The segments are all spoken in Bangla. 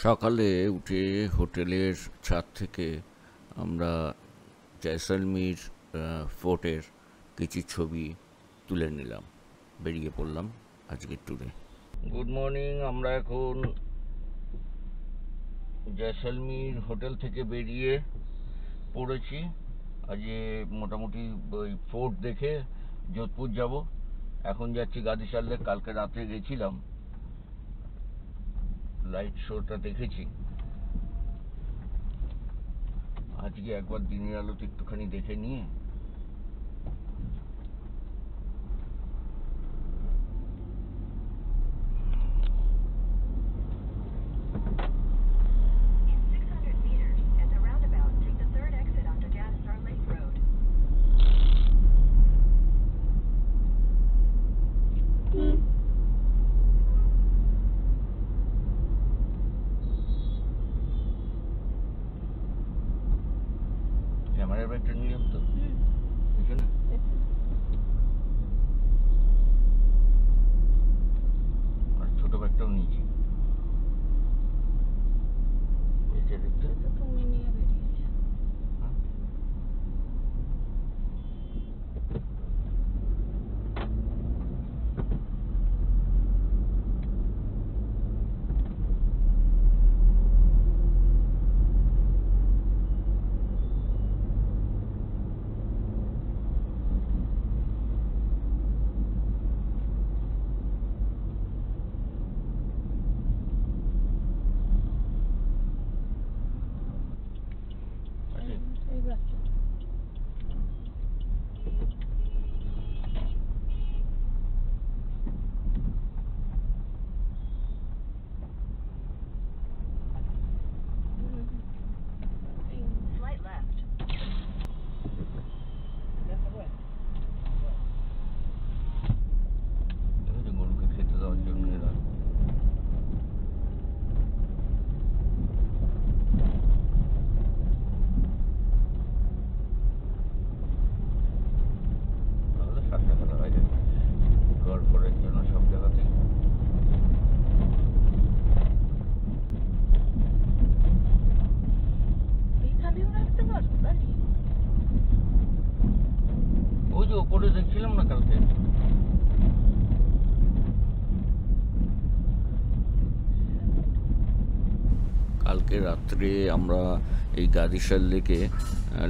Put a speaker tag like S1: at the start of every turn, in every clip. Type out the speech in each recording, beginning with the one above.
S1: সকালে উঠে হোটেলের ছাদ থেকে আমরা জয়সলমীর ফোর্টের কিছু ছবি তুলে নিলাম, বেরিয়ে পড়লাম আজকের ট্যুরে। Good morning. আমরা এখন জয়সলমীর হোটেল থেকে বেরিয়ে পড়েছি। আজকে মোটামুটি ওই ফোর্ট দেখে যোধপুর যাব। এখন যাচ্ছি গাদিসার লেক। কালকে রাতে গেছিলাম, লাইট শোটা দেখেছি। আজকে একবার দিনের আলোতে একটুখানি দেখে নিয়ে ক্যামেরার ব্যাগটা নিলাম তো এখানে। আর ছোট ব্যাগটাও নিয়েছি। এটা দেখতে
S2: তুমি নিয়ে বেরিয়েছো। এই বাচ্চা
S1: গরুকে খেতে দেওয়ার জন্য এরা। তাহলে 7 টাকা দেওয়া যায় গড়ফড়ের জন্য সব জায়গাতেই।
S2: এখানেও রাখতে পারবো দাঁড়িয়ে।
S1: ওই যে ওপরে দেখছিলাম না কালকে। কালকে রাত্রে আমরা এই গাদিসার লেকে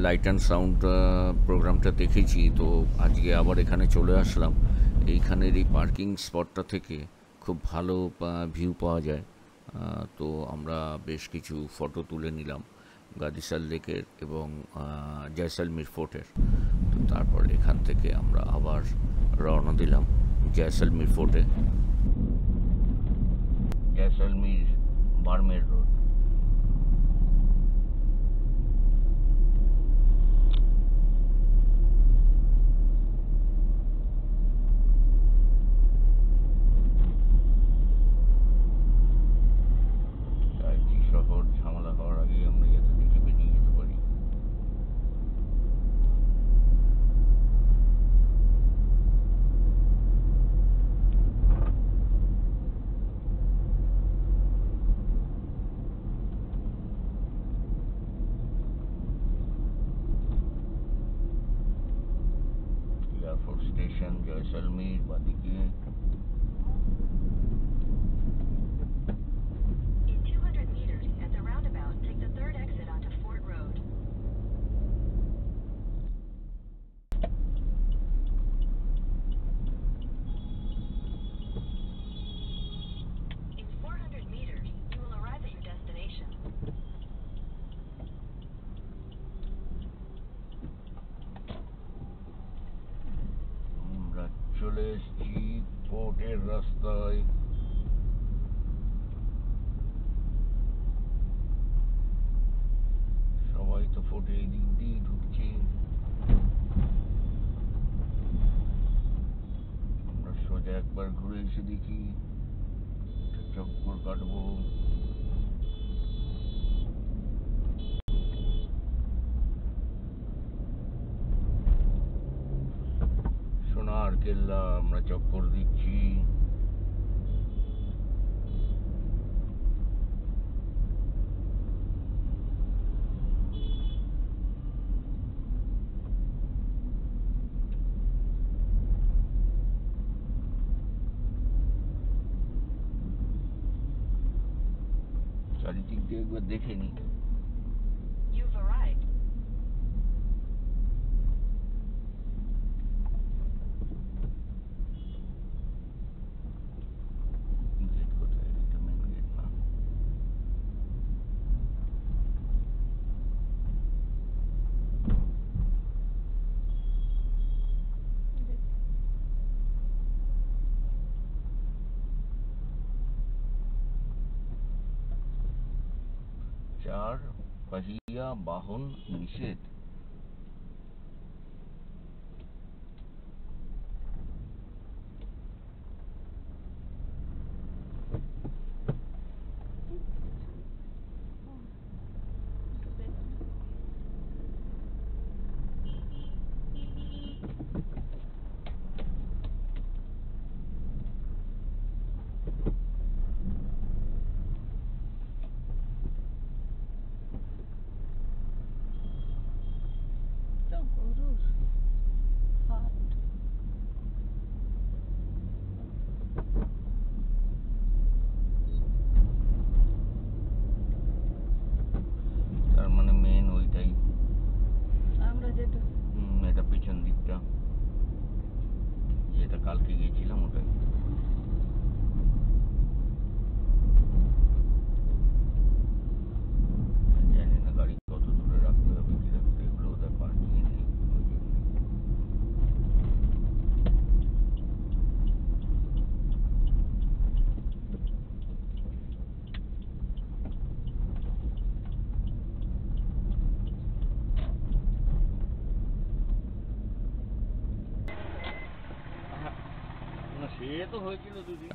S1: লাইট অ্যান্ড সাউন্ড প্রোগ্রামটা দেখেছি। তো আজকে আবার এখানে চলে আসলাম। এইখানের এই পার্কিং স্পটটা থেকে খুব ভালো ভিউ পাওয়া যায়। তো আমরা বেশ কিছু ফটো তুলে নিলাম গাদিসার লেকের এবং জয়সলমীর ফোর্টের। তো তারপর এখান থেকে আমরা আবার রওনা দিলাম জয়সলমীর ফোর্টে। জয়সলমীর বার্মের রোড। শহর ঝামেলা হওয়ার আগে আমরা যাতে দেখে বেরিয়ে যেতে পারি। এয়ারফোর্স স্টেশন জয়সলমীর বাদিকে। আমরা চলে এসেছি পোর্টের রাস্তায়। সবাই তো ফোর্টে এই দিক দিয়ে ঢুকছে। আমরা সোজা একবার ঘুরে এসে দেখি, চক্কর কাটবো। সোনার কেল্লা আমরা চক্কর দিচ্ছি। চারিদিক দিয়ে একবার দেখে নি। গেট কোথায়? এটা মেন গেট না। চার पहिया বাহন নিষেধ। তার মানে মেন ওইটাই।
S2: আমরা যেটা
S1: এটা পিছন দিকটা, যেটা কালকে গিয়েছিলাম ওটাই। জানি না গাড়ি কত দূরে রাখতে হবে কি রাখতে, এগুলো ওদের পার্কিং এ নেই ওই জন্য।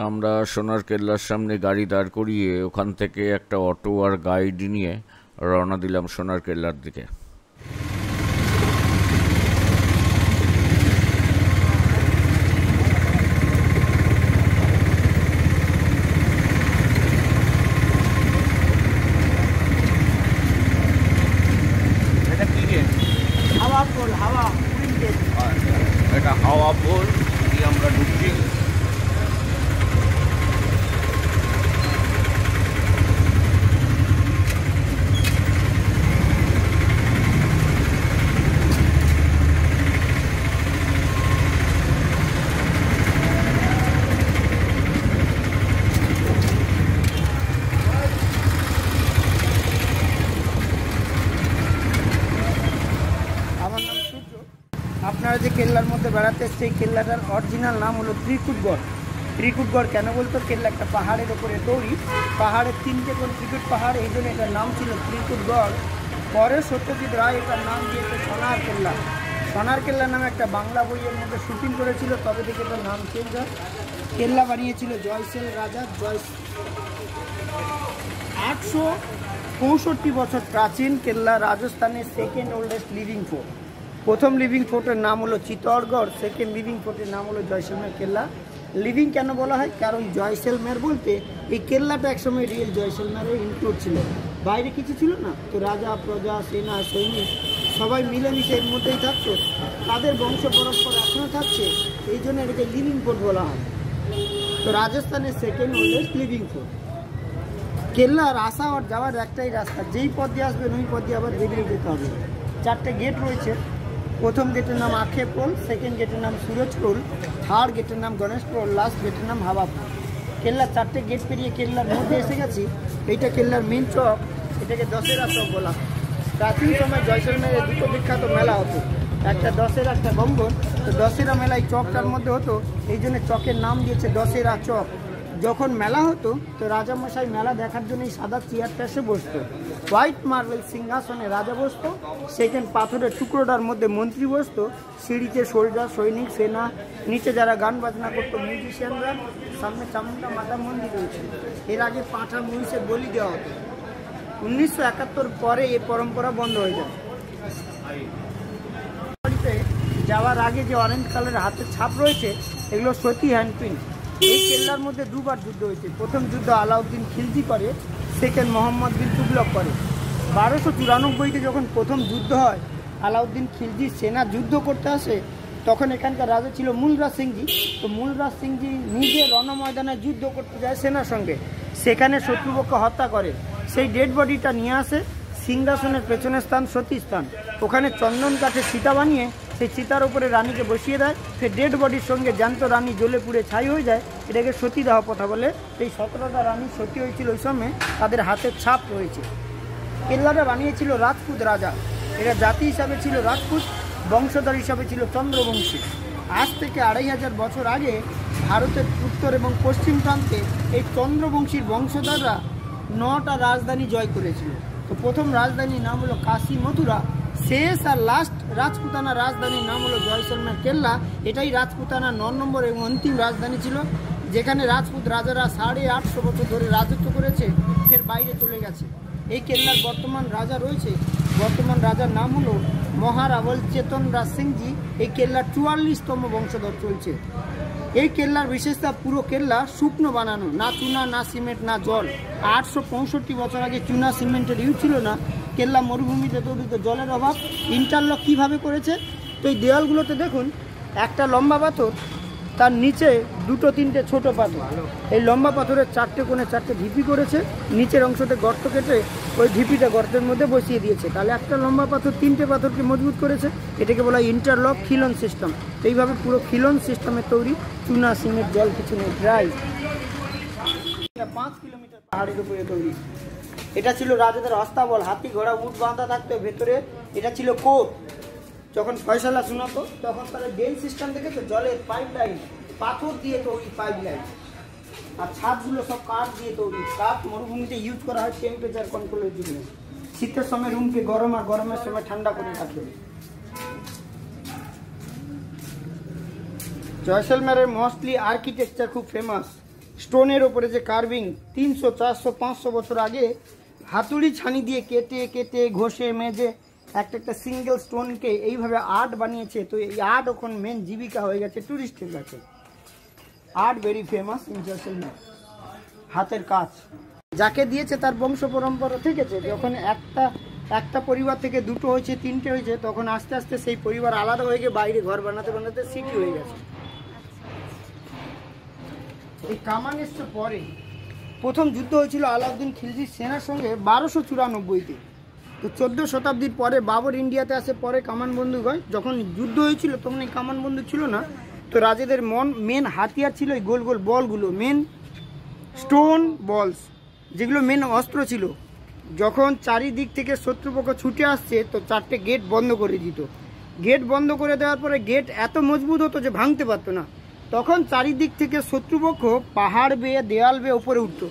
S1: আমরা সোনার কেল্লার সামনে গাড়ি দাঁড় করিয়ে ওখান থেকে একটা অটো আর গাইড নিয়ে রওনা দিলাম সোনার কেল্লার দিকে। এটা কি গেট?
S3: হাওয়া পোল, হাওয়া গেট।
S1: এটা হাওয়া পোল দিয়ে আমরা ঢুকছি।
S3: আমার নাম সূর্য। আপনারা যে কেল্লার মধ্যে বেড়াতে এসছে, এই কেল্লাটার অরিজিনাল নাম হলো ত্রিকুটগড়। ত্রিকুটগড় কেন বলতো? কেল্লা একটা পাহাড়ের ওপরে তৈরি, পাহাড়ের 3টে করে ত্রিকুট পাহাড়, এই জন্য এটার নাম ছিল ত্রিকুটগড়। পরে সত্যজিৎ রায় এটার নাম দিয়েছে সোনার কেল্লা। সোনার কেল্লা নামে একটা বাংলা বইয়ের মধ্যে শুটিং করেছিল, তবে থেকে এটার নাম চেঞ্জ হয়। কেল্লা বানিয়েছিল জয়সেল রাজা। 865 বছর প্রাচীন কেল্লা, রাজস্থানের সেকেন্ড ওল্ডেস্ট লিভিং ফোর্ট। প্রথম লিভিং ফোর্টের নাম হলো চিত্তরগড়, সেকেন্ড লিভিং ফোর্টের নাম হলো জয়সলমের কেল্লা। লিভিং কেন বলা হয়? কারণ জয়সলমের বলতে এই কেল্লাটা একসময় রিয়েল জয়সলমেরের ইনক্লুড ছিল, বাইরে কিছু ছিল না। তো রাজা, প্রজা, সেনা, সৈনিক সবাই মিলেমিশে এর মধ্যেই থাকতো, তাদের বংশ পরম্পরা এখনও থাকছে, এই জন্য এটাকে লিভিং ফোর্ট বলা হয়। তো রাজস্থানের সেকেন্ড ওল্ডেস্ট লিভিং ফোর্ট। কেল্লার আসা আর যাওয়ার একটাই রাস্তা, যেই পথ দিয়ে আসবেন ওই পথ দিয়ে আবার বেরিয়ে যেতে হবে। 4টে গেট রয়েছে। প্রথম গেটের নাম আখে পোল, সেকেন্ড গেটের নাম সুরজ পোল, থার্ড গেটের নাম গণেশ পোল, লাস্ট গেটের নাম হাওয়া পোল। কেল্লার 4টে গেট পেরিয়ে কেল্লার মধ্যে এসে গেছি। এইটা কেল্লার মেন চক, এটাকে দশেরা চক বলা হয়। প্রাচীন সময় জয়সলমেরে দুটো বিখ্যাত মেলা হতো, একটা দশেরা, একটা গম্বর। তো দশেরা মেলা এই চকটার মধ্যে হতো, এই জন্য চকের নাম দিয়েছে দশেরা চক। যখন মেলা হতো তো রাজামশাই মেলা দেখার জন্য এই সাদা চেয়ারটা এসে বসতো। হোয়াইট মার্বেল সিংহাসনে রাজা বসতো, সেখানে পাথরের টুকরোটার মধ্যে মন্ত্রী বসতো, সিঁড়িতে সোলজার, সৈনিক, সেনা, নিচে যারা গান বাজনা করতো মিউজিশিয়ানরা, সামনে চামুন্ডা মাতা মন্দির রয়েছে। এর আগে পাঁঠা মহিষের বলি দেওয়া হতো। 1971 পরে এই পরম্পরা বন্ধ হয়ে যায়। যাওয়ার আগে যে অরেঞ্জ কালারের হাতের ছাপ রয়েছে, এগুলো সত্যি হ্যান্ডপ্রিন্ট। এই কেল্লার মধ্যে দুবার যুদ্ধ হয়েছে। প্রথম যুদ্ধ আলাউদ্দিন খিলজি করে, সেকেন্ড মোহাম্মদ বিন তুগলক করে। 1294-তে যখন প্রথম যুদ্ধ হয়, আলাউদ্দিন খিলজির সেনা যুদ্ধ করতে আসে, তখন এখানকার রাজা ছিল মূলরাজ সিংজি। তো মূলরাজ সিংজি নিজে রণময়দানে যুদ্ধ করতে যায় সেনার সঙ্গে, সেখানে শত্রুপক্ষ হত্যা করে। সেই ডেড বডিটা নিয়ে আসে সিংহাসনের পেছনের স্থান সতী স্থান, ওখানে চন্দন কাঠে চিতা বানিয়ে সেই চিতার উপরে রানীকে বসিয়ে দেয়। সে ডেড বডির সঙ্গে জ্যান্ত রানী জ্বলে পুড়ে ছাই হয়ে যায়, এটাকে সতীদাহ প্রথা বলে। এই 17টা রানী সতী হয়েছিল ওই সময়, তাদের হাতের ছাপ রয়েছে। কেল্লাটা বানিয়েছিল রাজপুত রাজা, এটা জাতি হিসাবে ছিল রাজপুত, বংশধর হিসাবে ছিল চন্দ্রবংশী। আজ থেকে 2500 বছর আগে ভারতের উত্তর এবং পশ্চিম প্রান্তে এই চন্দ্রবংশীর বংশধররা 9টা রাজধানী জয় করেছিল। তো প্রথম রাজধানীর নাম হলো কাশী মথুরা, শেষ আর লাস্ট রাজপুতানা রাজধানীর নাম হলো জয়সলমের কেল্লা। এটাই রাজপুতানা 9 নম্বর এবং অন্তিম রাজধানী ছিল, যেখানে রাজপুত রাজারা 850 বছর ধরে রাজত্ব করেছে, ফের বাইরে চলে গেছে। এই কেল্লার বর্তমান রাজা রয়েছে, বর্তমান রাজার নাম হলো মহারাবল চেতন রাজ সিংজি। এই কেল্লার 44তম বংশধর চলছে। এই কেল্লার বিশেষতা, পুরো কেল্লা শুকনো বানানো, না চুনা না সিমেন্ট না জল। 865 বছর আগে চুনা সিমেন্টের ইউজ ছিল না। কেল্লা মরুভূমিতে তৈরি, জলের অভাব। ইন্টারলক কিভাবে করেছে, তো এই দেওয়ালগুলোতে দেখুন একটা লম্বা পাথর, তার নিচে 2-3টে ছোট পাথর। এই লম্বা পাথরের 4টে কোণে 4টে ঢিপি করেছে, নিচের অংশতে গর্ত কেটে ওই ঢিপিটা গর্তের মধ্যে বসিয়ে দিয়েছে। তাহলে একটা লম্বা পাথর 3টে পাথরকে মজবুত করেছে। এটাকে বলা হয় ইন্টারলক খিলন সিস্টেম। এইভাবে পুরো খিলন সিস্টেমের তৈরি, চুনা সিমেন্ট জল কিছু নেই, ড্রাই। 5 কিলোমিটার পাহাড়ের উপরে তৈরি। এটা ছিল রাজাদের অস্তাবল, হাতি ঘোড়া উট বাঁধা থাকতো ভেতরে। এটা ছিল কোর্ট, যখন ফয়সালা শোনাতো তখন তারা ড্রেন সিস্টেম থেকে তো জলের পাইপ লাইন, পাথর দিয়ে তৈরি পাইপ লাইন, আর ছাদগুলো সব কাঠ দিয়ে তৈরি। কাঠ মরুভূমিতে ইউজ করা হয় টেম্পারেচার কন্ট্রোলের জন্য। শীতের সময় রুমকে গরম আর গরমের সময় ঠান্ডা করে রাখে। জয়সলমেরের মোস্টলি আর্কিটেকচার খুব ফেমাস। স্টোনের ওপরে যে কার্ভিং, 300, 400, 500 বছর আগে হাতুড়ি ছানি দিয়ে কেটে কেটে ঘষে মেজে একটা সিঙ্গেল স্টোনকে এইভাবে আর্ট বানিয়েছে। তো এই আর্ট এখন মেন জীবিকা হয়ে গেছে টুরিস্টের কাছে। Art very famous in Jaisalmer, হাতের কাজ। যাকে দিয়েছে তার বংশ পরম্পরা থেকেছে। যখন একটা পরিবার থেকে 2টো হয়েছে, 3টে হয়েছে, তখন আস্তে আস্তে সেই পরিবার আলাদা হয়ে গিয়ে বাইরে ঘর বানাতে বানাতে সিটি হয়ে গেছে। এই কামান এসছে পরে। প্রথম যুদ্ধ হয়েছিল আলাউদ্দিন খিলজির সেনার সঙ্গে 1294-তে। তো 14 শতাব্দীর পরে বাবর ইন্ডিয়াতে আসে, পরে কামান বন্দুক হয়। যখন যুদ্ধ হয়েছিল তখন এই কামান বন্দুক ছিল না। তো রাজাদের মেন হাতিয়ার ছিল এই গোল গোল বলগুলো, মেন স্টোন বলস, যেগুলো মেন অস্ত্র ছিল। যখন চারিদিক থেকে শত্রুপক্ষ ছুটে আসছে তো 4টে গেট বন্ধ করে দিত। গেট বন্ধ করে দেওয়ার পরে গেট এত মজবুত হতো যে ভাঙতে পারতো না। তখন চারিদিক থেকে শত্রুপক্ষ পাহাড় বেয়ে দেয়াল বেয়ে উপরে উঠতো।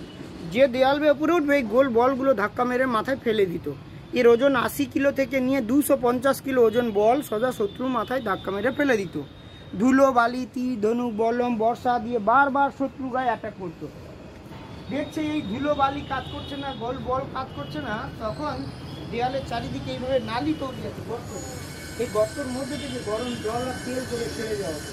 S3: যে দেয়াল বেয়ে উপরে উঠবে এই গোল বলগুলো ধাক্কা মেরে মাথায় ফেলে দিত। এর ওজন 80 কিলো থেকে নিয়ে 250 কিলো ওজন বল সোজা শত্রুর মাথায় ধাক্কা মেরে ফেলে দিত। ধুলো বালি তীর ধনুক বলম বর্ষা দিয়ে বারবার শত্রু গায়ে অ্যাটাক করতো। দেখছে এই ধুলো বালি কাজ করছে না, গোল বল কাজ করছে না, তখন দেয়ালের চারিদিকে এইভাবে নালি তৈরি আছে, গর্ত। এই গর্তের মধ্যে থেকে গরম জল আর তেল করে ছেড়ে যাওয়া হতো।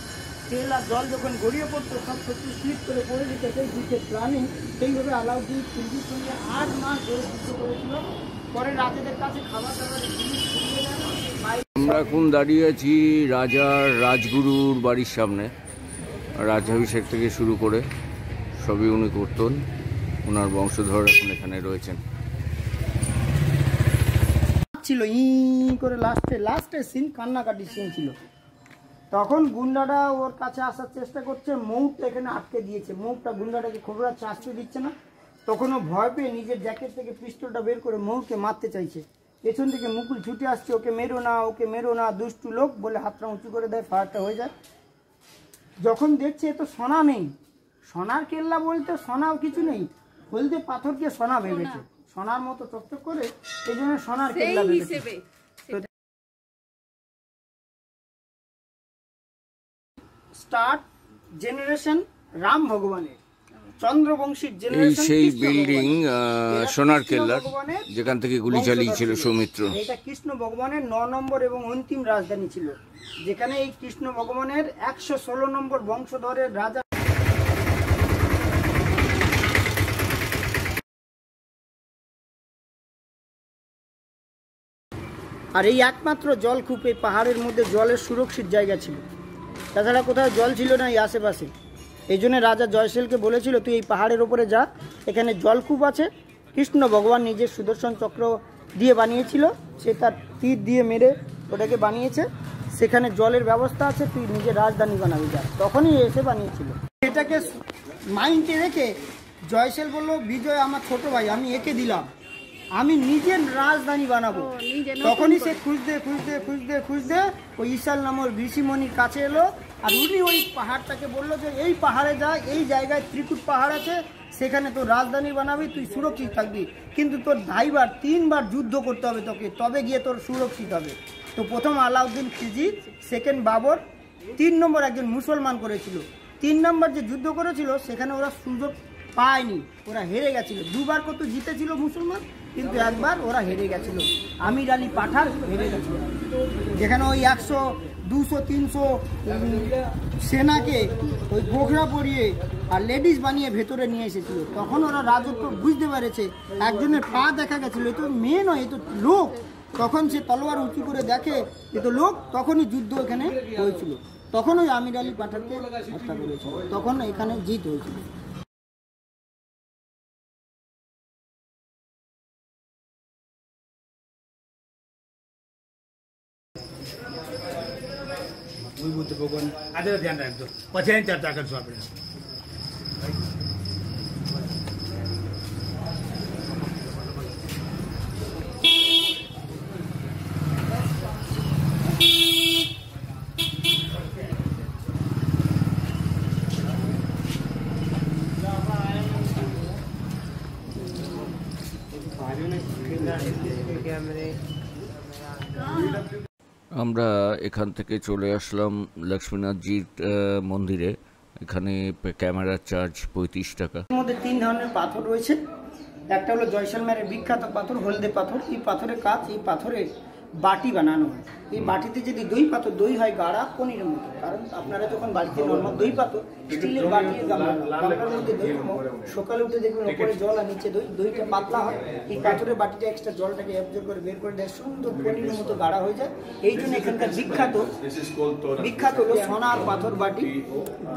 S3: তেল আর জল যখন গড়িয়ে পড়তো সব শত্রু স্লিপ করে পড়ে যেত। সেই যুদ্ধের প্ল্যানিং সেইভাবে আলাউদ্দিন খিলজির সঙ্গে 8 মাস ধরে যুদ্ধ করেছিল। পরে রাজাদের কাছে খাবার দাবারের জিনিস ফুরিয়ে যায়।
S1: আমরা এখন দাঁড়িয়ে আছি রাজার রাজগুরুর বাড়ির সামনে। রাজাভিষেক থেকে শুরু করে সবই উনি করতেন, ওনার বংশধর এখন এখানে রয়েছেন।
S3: ছিল ই করে লাস্টে সিন কান্নাকাটি সিন ছিল। তখন গুন্ডাটা ওর কাছে আসার চেষ্টা করছে, মৌটটা এখানে আটকে দিয়েছে। মৌটটা গুন্ডাটাকে খবরাচ্ছে, আসতে দিচ্ছে না। তখন ও ভয় পেয়ে নিজের জ্যাকেট থেকে পিস্তলটা বের করে মৌকে মারতে চাইছে। পেছন থেকে মুকুল ছুটে আসছে, ওকে মেরো না, ওকে মেরো না, দুষ্টু লোক বলে হাতটা উঁচু করে দেয়, ফায়ারটা হয়ে যায়। যখন দেখছে এ তো সোনা নেই, সোনার কেল্লা বলতে সোনাও কিছু নেই, হলদে পাথরকে সোনা ভেবেছে, সোনার মতো চকচক করে, এই জন্য সোনার কেল্লা ভেবেছে। স্টার্ট জেনারেশন রাম ভগবানের, চন্দ্রবংশীর জেনারেশন।
S1: সেই বিল্ডিং সোনার কেল্লার, যেখান থেকে গুলি চালিয়েছিল সৌমিত্র।
S3: এটা কৃষ্ণ ভগবানের 9 নম্বর এবং অন্তিম রাজধানী ছিল, যেখানে এই কৃষ্ণ ভগবানের 116 নম্বর বংশধরের রাজা। আর এই একমাত্র জলকূপ এই পাহাড়ের মধ্যে জলের সুরক্ষিত জায়গা ছিল, তাছাড়া কোথাও জল ছিল না এই আশেপাশে। এই জন্য রাজা জয়সেলকে বলেছিল তুই এই পাহাড়ের ওপরে যা, এখানে জলকূপ আছে, কৃষ্ণ ভগবান নিজের সুদর্শন চক্র দিয়ে বানিয়েছিল, সে তার তীর দিয়ে মেরে ওটাকে বানিয়েছে। সেখানে জলের ব্যবস্থা আছে, তুই নিজের রাজধানী বানাবি যা, তখনই এসে বানিয়েছিল। এটাকে মাইন্ডে রেখে জয়সেল বললো, বিজয় আমার ছোট ভাই, আমি একে দিলাম, আমি নিজের রাজধানী বানাবো। তখনই সে খুঁজতে খুঁজতে খুঁজতে খুঁজতে ওই ঈশাল নামক ঋষিমণির কাছে এলো, আর উনি ওই পাহাড়টাকে বললো যে এই পাহাড়ে যা, এই জায়গায় ত্রিকুট পাহাড় আছে, সেখানে তোর রাজধানী বানাবি, তুই সুরক্ষিত থাকবি, কিন্তু তোর 3বার যুদ্ধ করতে হবে তোকে, তবে গিয়ে তোর সুরক্ষিত হবে। তো প্রথম আলাউদ্দিন খিলজি, সেকেন্ড বাবর, 3 নম্বর একজন মুসলমান করেছিল। 3 নম্বর যে যুদ্ধ করেছিল সেখানে ওরা সুযোগ পায়নি, ওরা হেরে গেছিল। 2বার কত জিতেছিল মুসলমান, কিন্তু একবার ওরা হেরে গেছিল, আমির আলী পাঠার হেরে গেছিল। যেখানে ওই 100, 200, 300 সেনাকে ওই গোখরা পরিয়ে আর লেডিস বানিয়ে ভেতরে নিয়ে এসেছিল, তখন ওরা রাজত্ব বুঝতে পেরেছে। একজনের পা দেখা গেছিল, এ তো মেয়ে নয়, এ তো লোক। তখন সে তলোয়ার উঁচু করে দেখে এ তো লোক, তখনই যুদ্ধ এখানে হয়েছিল, তখন ওই আমির আলী পাঠারকে হত্যা করেছিল, তখন এখানে জিত হয়েছিল।
S4: बुद्ध भगवान आज ध्यान राख्दो, पछि चर्चा गर्छौँ આપણે।
S1: আমরা এখান থেকে চলে আসলাম লক্ষ্মীনাথজির মন্দিরে। এখানে ক্যামেরার চার্জ 35 টাকা।
S3: এর মধ্যে 3 ধরনের পাথর রয়েছে। একটা হলো জয়সলমেরের বিখ্যাত পাথর হলদে পাথর। এই পাথরের কাজ, এই পাথরে বাটি বানানো হয়। এই বাটিতে যদি দই পাথর, দই হয় গাঢ়া পনিরের মতো। কারণ আপনারা যখন বাড়িতে নর্মাল দই পাথর স্টিলের বাটি গামলার মধ্যে দই, সকালে উঠে দেখবেন ওপরে জল আর নিচে দই, দইটা পাতলা হয়। এই পাথরের বাটিটা এক্সট্রা জলটাকে অ্যাবজর্ব করে বের করে দেয়, সুন্দর পনিরের মতো গাঢ়া হয়ে যায়। এই জন্য এখানকার বিখ্যাত হলো সোনার পাথর বাটি,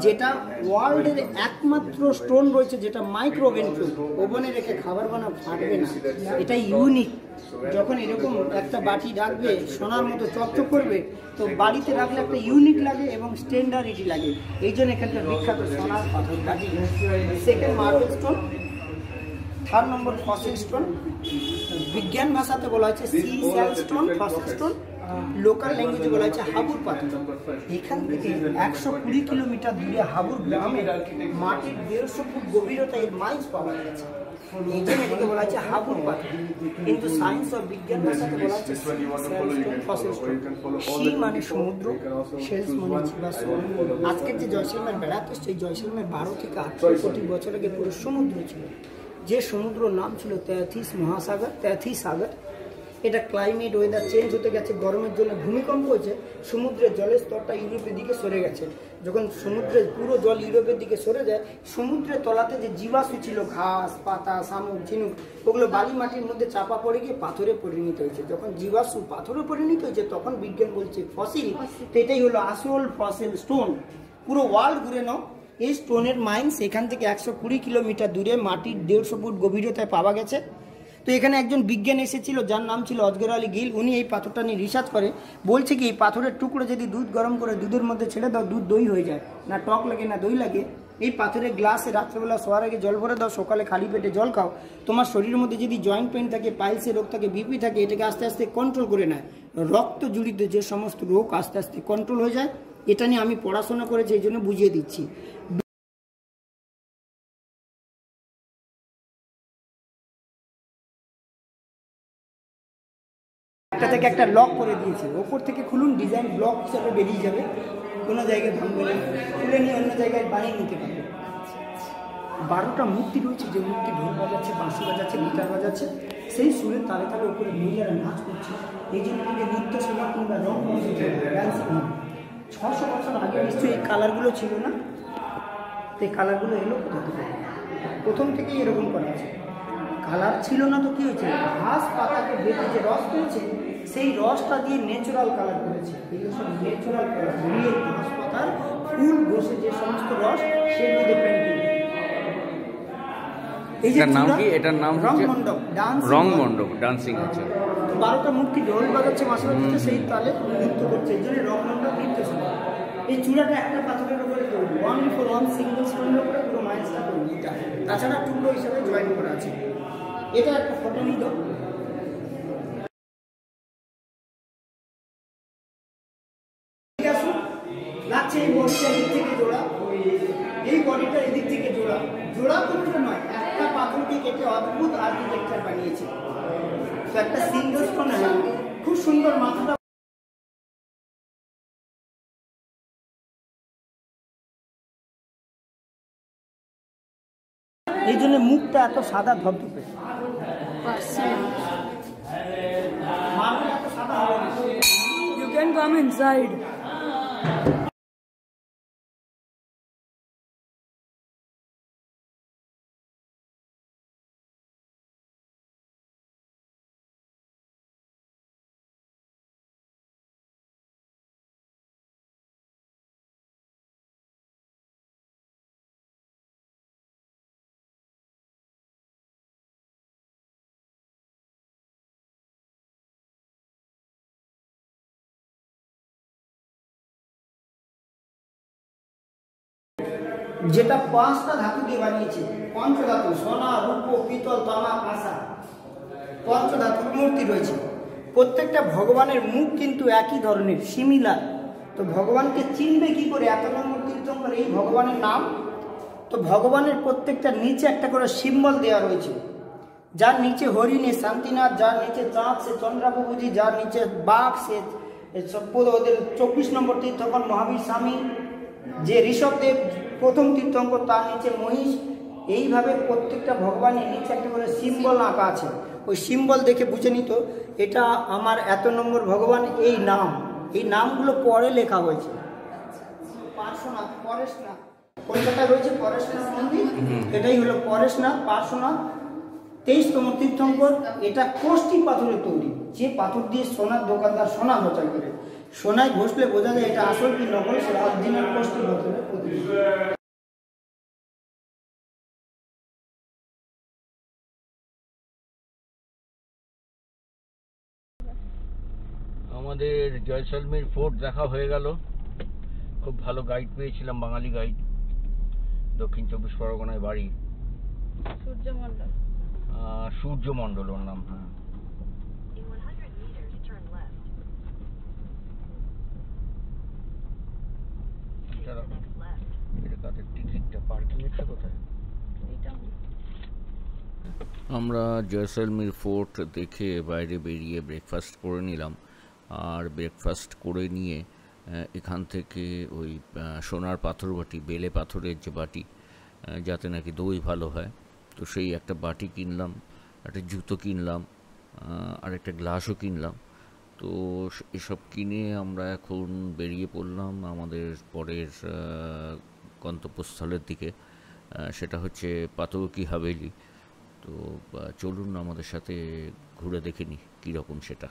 S3: যেটা ওয়ার্ল্ডের একমাত্র স্টোন রয়েছে যেটা মাইক্রো ওভেন প্রুফ, ওভেনে রেখে খাবার বানাও ফাটবে না। এটা ইউনিক। যখন এরকম একটা বাটি রাখবে সোনার মতো চকচক করবে, তো বাড়িতে রাখলে একটা ইউনিক লাগে এবং স্ট্যান্ডার্ডিটি লাগে। এই জন্য এখানকার বিখ্যাত সোনার পাথর বাটি। সেকেন্ড মার্বেল স্টোন, 3 নম্বর ফসিল স্টোন। বিজ্ঞান ভাষাতে বলা হচ্ছে sea shell stone, fossil stone. Local ল্যাঙ্গুয়েজে বলা হচ্ছে হাবুর পাথর। এখান থেকে 120 কিলোমিটার দূরে হাবুর গ্রামে মাটির 150 ফুট গভীরতায় মাইন্স পাওয়া গেছে, এই জন্য এটাকে বলা হচ্ছে হাবুর পাথর। কিন্তু সায়েন্স ও বিজ্ঞান ভাষাতে বলা হচ্ছে ফসিল স্টোন। সি মানে সমুদ্র, শেলস মানে জীবাশ্ম। আজকের যে জয়সলমের বেড়াতে, সেই জয়সলমের 12 থেকে 18 কোটি বছর আগে পুরো সমুদ্র ছিল, যে সমুদ্রের নাম ছিল তেথিস মহাসাগর, তেথিস সাগর। এটা ক্লাইমেট ওয়েদার চেঞ্জ হতে গেছে, গরমের জন্য ভূমিকম্প হয়েছে, সমুদ্রের জলের স্তরটা ইউরোপের দিকে সরে গেছে। যখন সমুদ্রের পুরো জল ইউরোপের দিকে সরে যায়, সমুদ্রের তলাতে যে জীবাশ্ম ছিল, ঘাস পাতা শামুক ঝিনুক, ওগুলো বালি মাটির মধ্যে চাপা পড়ে গিয়ে পাথরে পরিণত হয়েছে। যখন জীবাশ্ম পাথরে পরিণত হয়েছে, তখন বিজ্ঞান বলছে ফসিল। তো এটাই হলো আসল ফসিল স্টোন। পুরো ওয়ার্ল্ড ঘুরে নাও, এই স্টোনের মাইন্স এখান থেকে 120 কিলোমিটার দূরে মাটির 150 ফুট গভীরতায় পাওয়া গেছে। তো এখানে একজন বিজ্ঞানী এসেছিল যার নাম ছিল অজগর আলী গিল। উনি এই পাথরটা নিয়ে রিসার্চ করে, বলছে কি এই পাথরের টুকরো যদি দুধ গরম করে দুধের মধ্যে ছেড়ে দাও, দুধ দই হয়ে যায়, না টক লাগে না দই লাগে। এই পাথরের গ্লাসে রাত্রেবেলা শোয়ার আগে জল ভরে দাও, সকালে খালি পেটে জল খাও, তোমার শরীরের মধ্যে যদি জয়েন্ট পেইন থাকে, পাইলসের রোগ থাকে, বিপি থাকে, এটাকে আস্তে আস্তে কন্ট্রোল করে নেয়। রক্ত জড়িত যে সমস্ত রোগ আস্তে আস্তে কন্ট্রোল হয়ে যায়। এটা নিয়ে আমি পড়াশোনা করেছি, এই জন্য বুঝিয়ে দিচ্ছি। একটা থেকে একটা লক করে দিয়েছে, ওপর থেকে খুলুন, ডিজাইন ব্লক হিসাবে বেরিয়ে যাবে, কোনো জায়গায় ভাঙবে না, খুলে নিয়ে অন্য জায়গায় বানিয়ে নিতে পারবে। 12টা মূর্তি রয়েছে, যে মূর্তি ঢোল বাজাচ্ছে, বাঁশি বাজাচ্ছে, গিটার বাজাচ্ছে, সেই সুরে তালে তালে উপরে মহিলারা নাচ করছে। এই জন্য নৃত্য সেবা কিংবা রং ড্যান্স 600 বছর আগে নিশ্চয়ই এই কালারগুলো ছিল না। তো এই কালারগুলো এলো কোথা থেকে? প্রথম থেকেই এরকম করা আছে। কালার ছিল না তো কি হয়েছে, ঘাস পাতাকে বেটে যে রস পেয়েছে, সেই রসটা দিয়ে ন্যাচারাল কালার করেছে। এগুলো সব ন্যাচারাল কালার, রিয়েল ঘাস পাতার ফুল বসে যে সমস্ত রস, সের মধ্যে পেন্টিং। এই যে
S1: এটার নাম
S3: চূড়া,
S1: কি? এটার নাম
S3: রং
S1: হচ্ছে
S3: মণ্ডপ, ডান্স
S1: রং মণ্ডপ, ডান্সিং আছে।
S3: 12টা মূর্তি ঢোল বাজাচ্ছে, মাসা দিচ্ছে, সেই তালে নৃত্য করছে, এই জন্য রং মণ্ডপ নৃত্য শোনা। এই চূড়াটা একটা পাথরের উপরে তৈরি, 1 সিঙ্গল স্টোনের উপরে পুরো মাইন্সটা তৈরি। এটা তাছাড়া টুকরো হিসাবে জয়েন করা আছে। এটা একটা ফটো নিল। লাগছে এই বডিটা এদিক থেকে জোড়া, এই বডিটা এদিক থেকে জোড়া, জোড়া কোনোটা নয়, একটা পাথরকে কেটে অদ্ভুত আর্কিটেকচার বানিয়েছে। তো একটা সিঙ্গল স্টোন, খুব সুন্দর মাথাটা। এই জন্য মুখটা এত সাদা ধবধবে, মার্বেল এত সাদা হবে না।
S2: You can come inside.
S3: যেটা 5টা ধাতু দিয়ে বানিয়েছে, পঞ্চধাতু, সোনা, রূপ, পিতল, তামা, কাঁসা, পঞ্চধাতুর মূর্তি রয়েছে। প্রত্যেকটা ভগবানের মুখ কিন্তু একই ধরনের, সিমিলার। তো ভগবানকে চিনবে কি করে? এত নম্বর তীর্থঙ্কর এই ভগবানের নাম। তো ভগবানের প্রত্যেকটা নিচে একটা করে সিম্বল দেওয়া রয়েছে। যার নিচে হরিণে শান্তিনাথ, যার নিচে চাঁদ সে চন্দ্রাবুজি, যার নিচে বাঘ সে ওদের 24 নম্বর তীর্থঙ্কর মহাবীর স্বামী, যে ঋষভদেব প্রথম তীর্থঙ্কর, তার নিচে মহিষ। এইভাবে প্রত্যেকটা ভগবানের নিচে একটা করে সিম্বল আঁকা আছে। ওই সিম্বল দেখে বুঝে নিত এটা আমার এত নম্বর ভগবান। এই নাম, এই নামগুলো পরে লেখা হয়েছে। পার্শ্বনাথ, পরেশনাথ, কলকাতায় রয়েছে পরেশনাথ মন্দির, এটাই হলো পরেশনাথ, পার্শ্বনাথ। 23তম তীর্থঙ্কর। এটা কোষ্টি পাথরের তৈরি, যে পাথর দিয়ে সোনার দোকানদার সোনা ঘষাই করে। সোনায় ঘষলে বোঝা যায় এটা আসল কি নকল, সে অরিজিনাল কোষ্টি পাথরের প্রতিরূপ।
S1: আমাদের জয়সলমীর ফোর্ট দেখা হয়ে গেল। খুব ভালো গাইড পেয়েছিলাম, বাঙালি গাইড, দক্ষিণ 24 পরগনায় বাড়ি,
S2: সূর্যমণ্ডল।
S1: সূর্যমণ্ডল ওর নাম। হ্যাঁ, টিকিটটা পার্কিংয়েরটা কোথায়? আমরা জয়সলমীর ফোর্ট দেখে বাইরে বেরিয়ে ব্রেকফাস্ট করে নিলাম। আর ব্রেকফাস্ট করে নিয়ে এখান থেকে ওই সোনার পাথর বাটি, বেলে পাথরের যে বাটি, যাতে নাকি দই ভালো হয়, তো সেই একটা বাটি কিনলাম, একটা জুতো কিনলাম, আর একটা গ্লাসও কিনলাম। তো এসব কিনে আমরা এখন বেরিয়ে পড়লাম আমাদের পরের গন্তব্যস্থলের দিকে। সেটা হচ্ছে পাতৌ কি হাভেলি। তো চলুন আমাদের সাথে ঘুরে দেখে নিই কীরকম সেটা।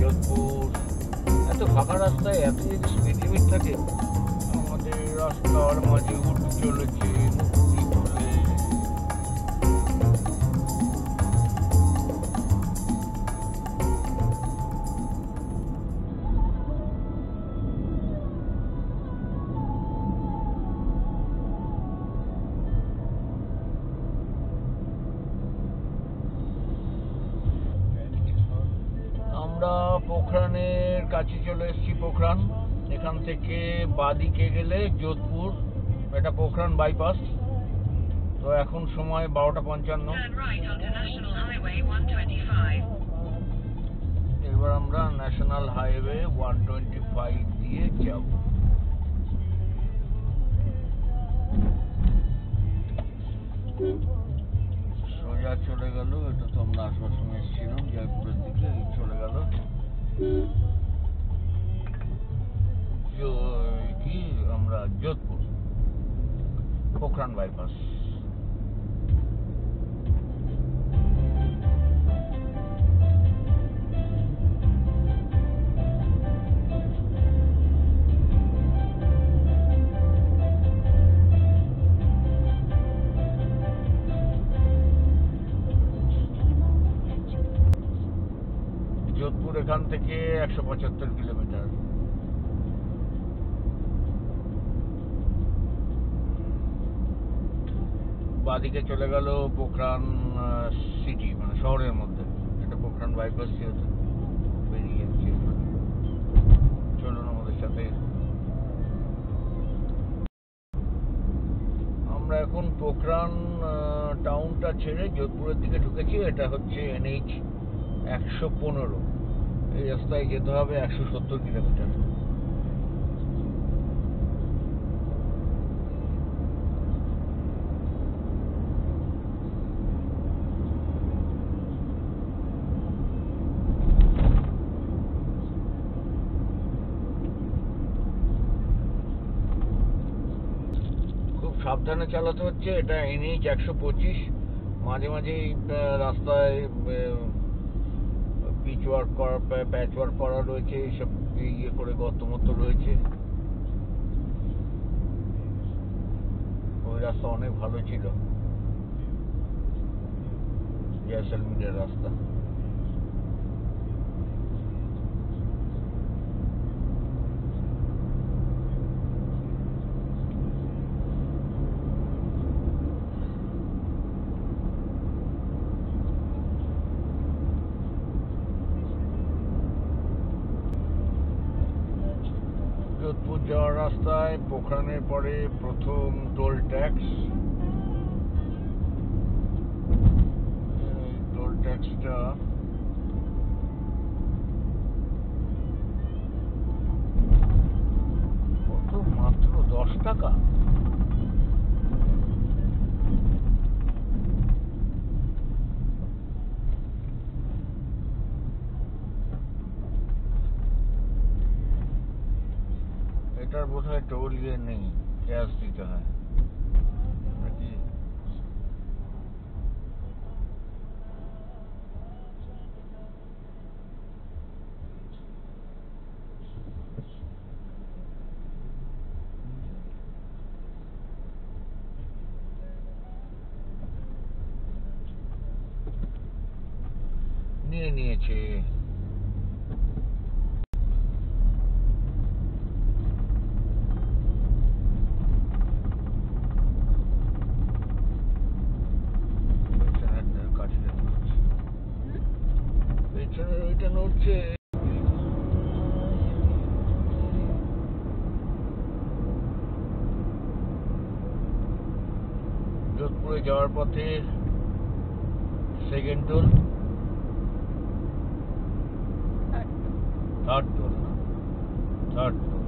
S1: যোধপুর, এত ফাঁকা রাস্তায় এত যদি স্পিড লিমিট থাকে, আমাদের রাস্তার মাঝে উঠে চলেছে মুক্তি বলে। আমরা পোখরানের কাছে চলে এসেছি। পোখরান, এখান থেকে বাদিকে গেলে যোধপুর, এটা পোখরান বাইপাস। তো এখন সময় 12:55। এবার আমরা ন্যাশনাল হাইওয়ে 125 দিয়ে যাব। সোজা চলে গেল, এটা তো আমরা আসার সময় এসেছিলাম জয়পুরের দিকে, চলে গেল কি আমরা যোধপুর, পোখরান বাইপাস। যোধপুর এখান থেকে 175 কিলোমিটার। বাদিকে চলে গেল পোখরান সিটি, মানে শহরের মধ্যে। এটা পোখরান বাইপাস যেহেতু বেরিয়ে যাচ্ছে। চলুন আমাদের সাথে। আমরা এখন পোখরান টাউনটা ছেড়ে যোধপুরের দিকে ঢুকেছি। এটা হচ্ছে NH 115। এই রাস্তায় যেতে হবে 170 কিলোমিটার। খুব সাবধানে চালাতে হচ্ছে। এটা NH 125। মাঝে মাঝে রাস্তায় পিচ ওয়ার্ক করা, প্যাচ ওয়ার্ক করা রয়েছে, এইসব ইয়ে করে গর্ত মতো রয়েছে। ওই রাস্তা অনেক ভালো ছিল, জয়সলমীরের রাস্তা। যোধপুর যাওয়ার রাস্তায় পোখরানের পরে প্রথম টোল ট্যাক্স। টোল ট্যাক্সটা কত? মাত্র 10 টাকা। এটার বোধহয় টোল ইয়ে নেই, ক্যাশ দিতে হয় নাকি? নিয়েছে। এটা নড়ছে। যোধপুরে যাওয়ার পথে সেকেন্ড টোল, থার্ড টোল না, থার্ড টোল।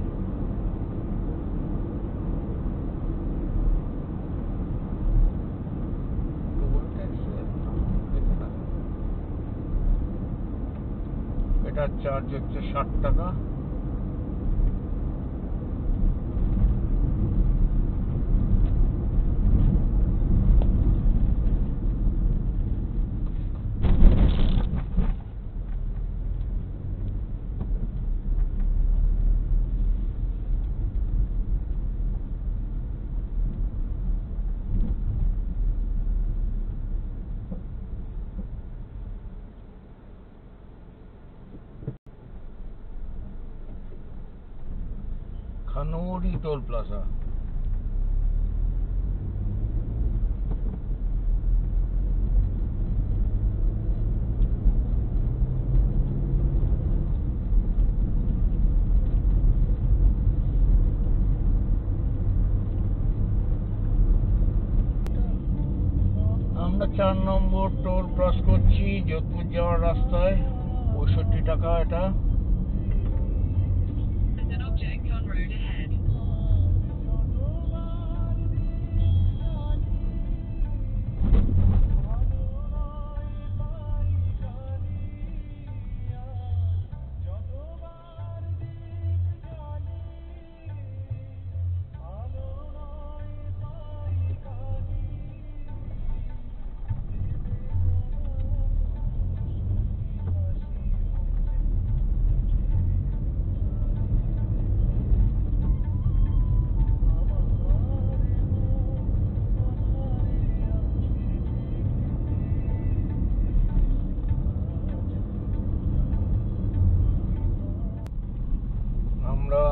S1: এটার চার্জ হচ্ছে 60 টাকা। Kanori Toll Plaza. আমরা 4 নম্বর টোল ক্রস করছি যোধপুর যাওয়ার রাস্তায়। 65 টাকা এটা। আমরা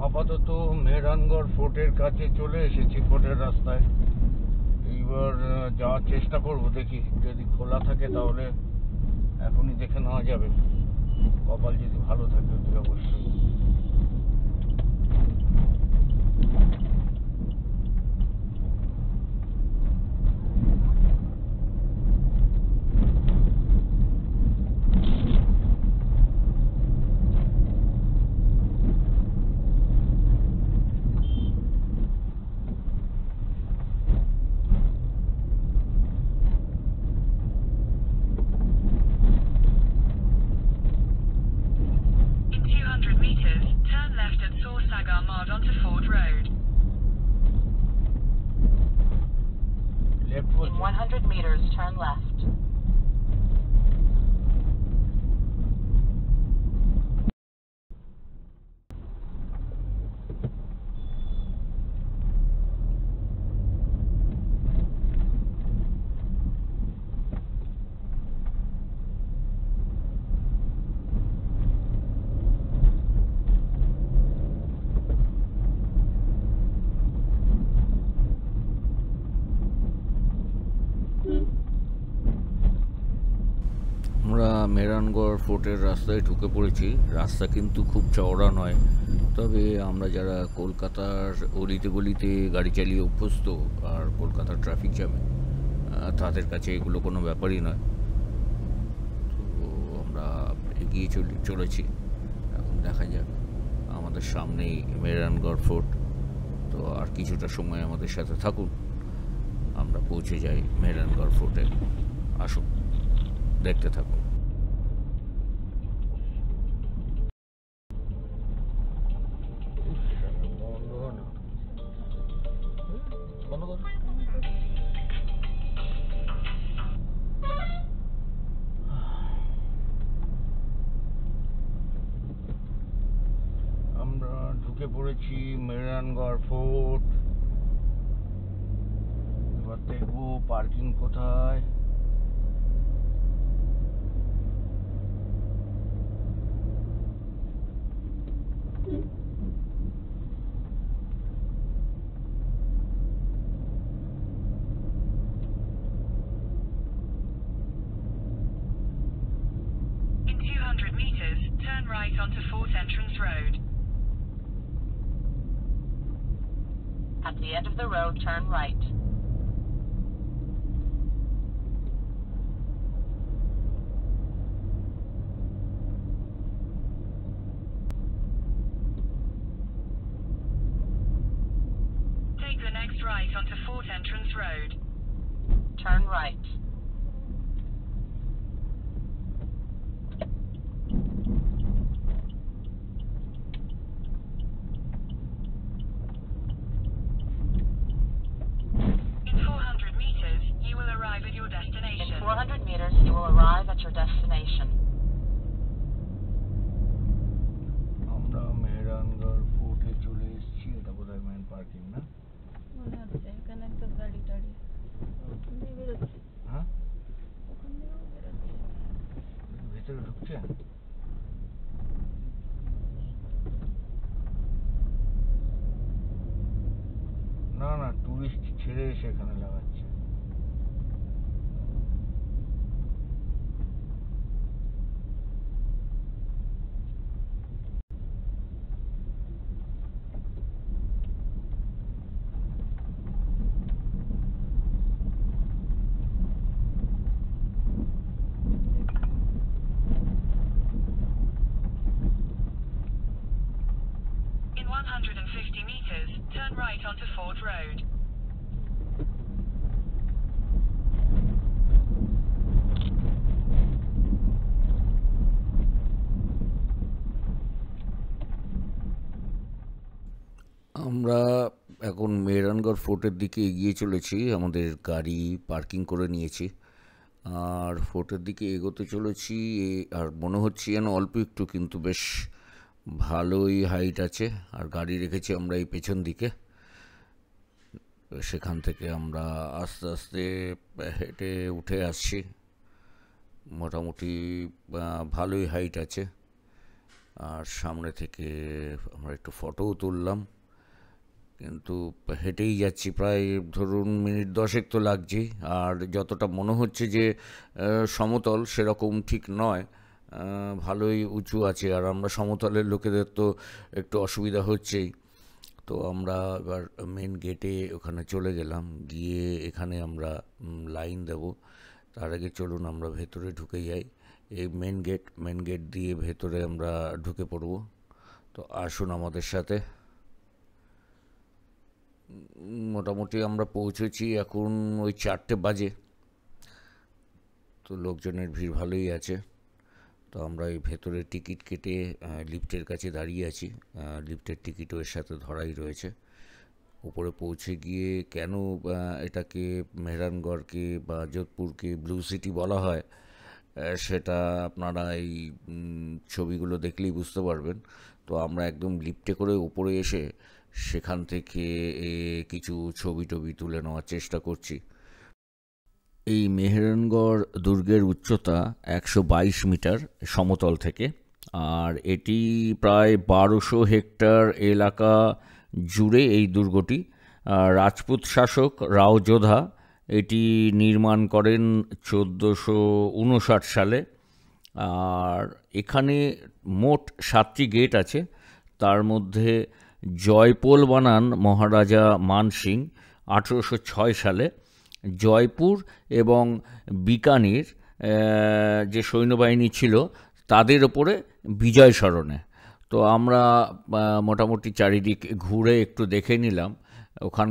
S1: আপাতত মেহরানগড় ফোর্টের কাছে চলে এসেছি, ফোর্টের রাস্তায়। এইবার যাওয়ার চেষ্টা করব, দেখি যদি খোলা থাকে তাহলে এখনই দেখে নেওয়া যাবে, কপাল যদি ভালো থাকে অবশ্যই।
S5: In 100 meters, turn left.
S1: আমরা মেহরানগড় ফোর্টের রাস্তায় ঢুকে পড়েছি। রাস্তা কিন্তু খুব চওড়া নয়, তবে আমরা যারা কলকাতার অলিতে গলিতে গাড়ি চালিয়ে অভ্যস্ত আর কলকাতার ট্রাফিক জ্যামে, তাদের কাছে এগুলো কোনো ব্যাপারই নয়। তো আমরা এগিয়ে চলেছি। এখন দেখা যাক, আমাদের সামনেই মেহরানগড় ফোর্ট। তো আর কিছুটা সময় আমাদের সাথে থাকুন, আমরা পৌঁছে যাই মেহরানগড় ফোর্টে। আসুন, দেখতে থাকুন। আমরা ঢুকে পড়েছি মেহরানগড় ফোর্ট। এবার দেখবো পার্কিং কোথায়।
S5: In 200 meters, turn right onto Fort Entrance Road. At the end of the road, turn right. Take the next right onto Fort Entrance Road. Turn right. In 400 meters, you will arrive at your destination. In 400 meters, you will arrive at your destination.
S1: আমরা মেহরানগড় ফোর্টে চলে এসেছি। এটা বোধহয় মেন পার্কিং, না?
S2: মনে হচ্ছে এখানে একটা গাড়ি টাড়ি ওখান দিয়ে বেরোচ্ছে।
S1: হ্যাঁ,
S2: ওখান দিয়েও বেরোচ্ছে।
S1: ভেতরে ঢুকছে। ফিরে এসে এখানে লাগাচ্ছে।
S5: In 150 meters, turn right onto Ford Road.
S1: আমরা এখন মেহরানগড় ফোর্টের দিকে এগিয়ে চলেছি। আমাদের গাড়ি পার্কিং করে নিয়েছি আর ফোর্টের দিকে এগোতে চলেছি। আর মনে হচ্ছে যেন অল্প একটু, কিন্তু বেশ ভালোই হাইট আছে। আর গাড়ি রেখেছি আমরা এই পেছন দিকে। সেখান থেকে আমরা আস্তে আস্তে হেঁটে উঠে আসছি। মোটামুটি ভালোই হাইট আছে। আর সামনে থেকে আমরা একটু ফটোও তুললাম, কিন্তু হেঁটেই যাচ্ছি। প্রায় ধরুন মিনিট 10 তো লাগছেই। আর যতটা মনে হচ্ছে যে সমতল, সেরকম ঠিক নয়, ভালোই উঁচু আছে। আর আমরা সমতলের লোকেদের তো একটু অসুবিধা হচ্ছেই। তো আমরা এবার মেন গেটে ওখানে চলে গেলাম। গিয়ে এখানে আমরা লাইন দেব। তার আগে চলুন আমরা ভেতরে ঢুকে যাই। এই মেন গেট দিয়ে ভেতরে আমরা ঢুকে পড়ব। তো আসুন আমাদের সাথে। মোটামুটি আমরা পৌঁছেছি এখন ওই 4টে বাজে। তো লোকজনের ভিড় ভালোই আছে। তো আমরা এই ভেতরে টিকিট কেটে লিফটের কাছে দাঁড়িয়ে আছি। লিফটের টিকিটও এর সাথে ধরাই রয়েছে। উপরে পৌঁছে গিয়ে কেন এটাকে মেহরানগড়কে বা যোধপুরকে ব্লু সিটি বলা হয়, সেটা আপনারা এই ছবিগুলো দেখলেই বুঝতে পারবেন। তো আমরা একদম লিফটে করে উপরে এসে সেখান থেকে কিছু ছবি টবি তুলে নেওয়ার চেষ্টা করছি। এই মেহরানগড় দুর্গের উচ্চতা 122 মিটার সমতল থেকে। আর এটি প্রায় 1200 হেক্টর এলাকা জুড়ে এই দুর্গটি। রাজপুত শাসক রাও যোধা এটি নির্মাণ করেন 1459 সালে। আর এখানে মোট 7টি গেট আছে। তার মধ্যে জয়পোল বানান মহারাজা মান সিং 1806 সালে। জয়পুর এবং বিকানির যে সৈন্যবাহিনী ছিল তাদের ওপরে বিজয় স্মরণে। তো আমরা মোটামুটি চারিদিক ঘুরে একটু দেখে নিলাম ওখান।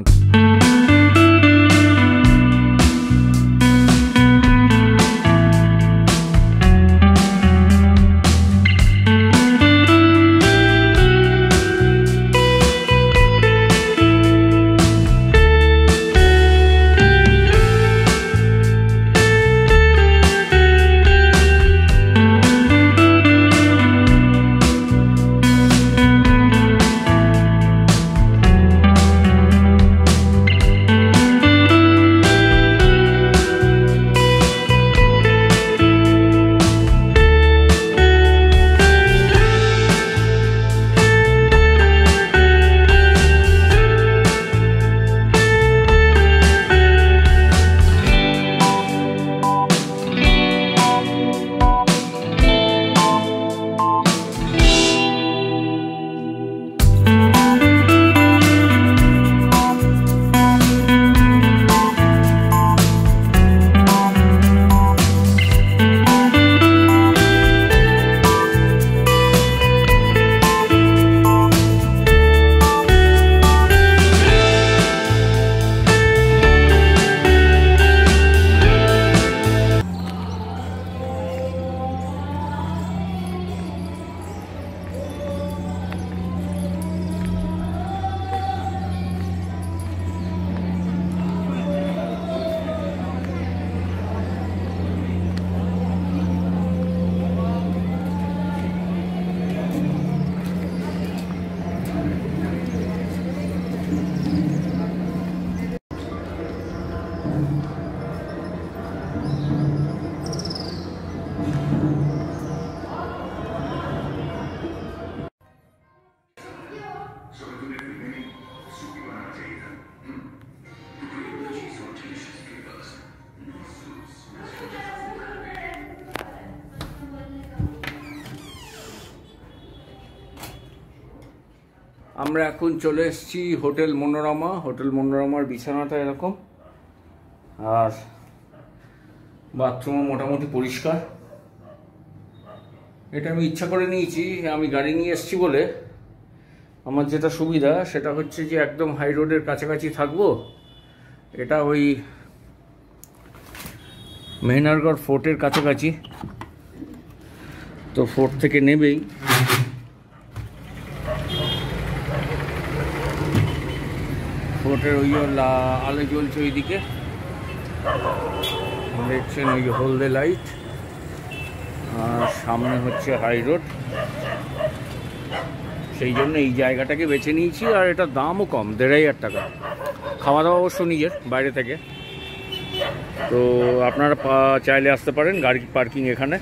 S1: আমরা এখন চলে এসেছি হোটেল মনোরমা। হোটেল মনোরমার বিছানাটা এরকম, আর বাথরুমও মোটামুটি পরিষ্কার। এটা আমি ইচ্ছা করে নিয়েছি, আমি গাড়ি নিয়ে এসেছি বলে আমার যেটা সুবিধা সেটা হচ্ছে যে একদম হাই রোডের কাছাকাছি থাকবো। এটা ওই মেহনারগড় ফোর্টের কাছাকাছি, তো ফোর্ট থেকে নেবেই ফোর্টের ওই আলো জ্বলছে ওইদিকে, দেখছেন ওই হলদে লাইট, আর সামনে হচ্ছে হাই রোড। সেই জন্য এই জায়গাটাকে বেছে নিয়েছি, আর এটার দামও কম, 1500 টাকা। খাওয়া দাওয়া অবশ্য নিজের বাইরে থেকে। তো আপনারা চাইলে আসতে পারেন, গাড়ি পার্কিং এখানে।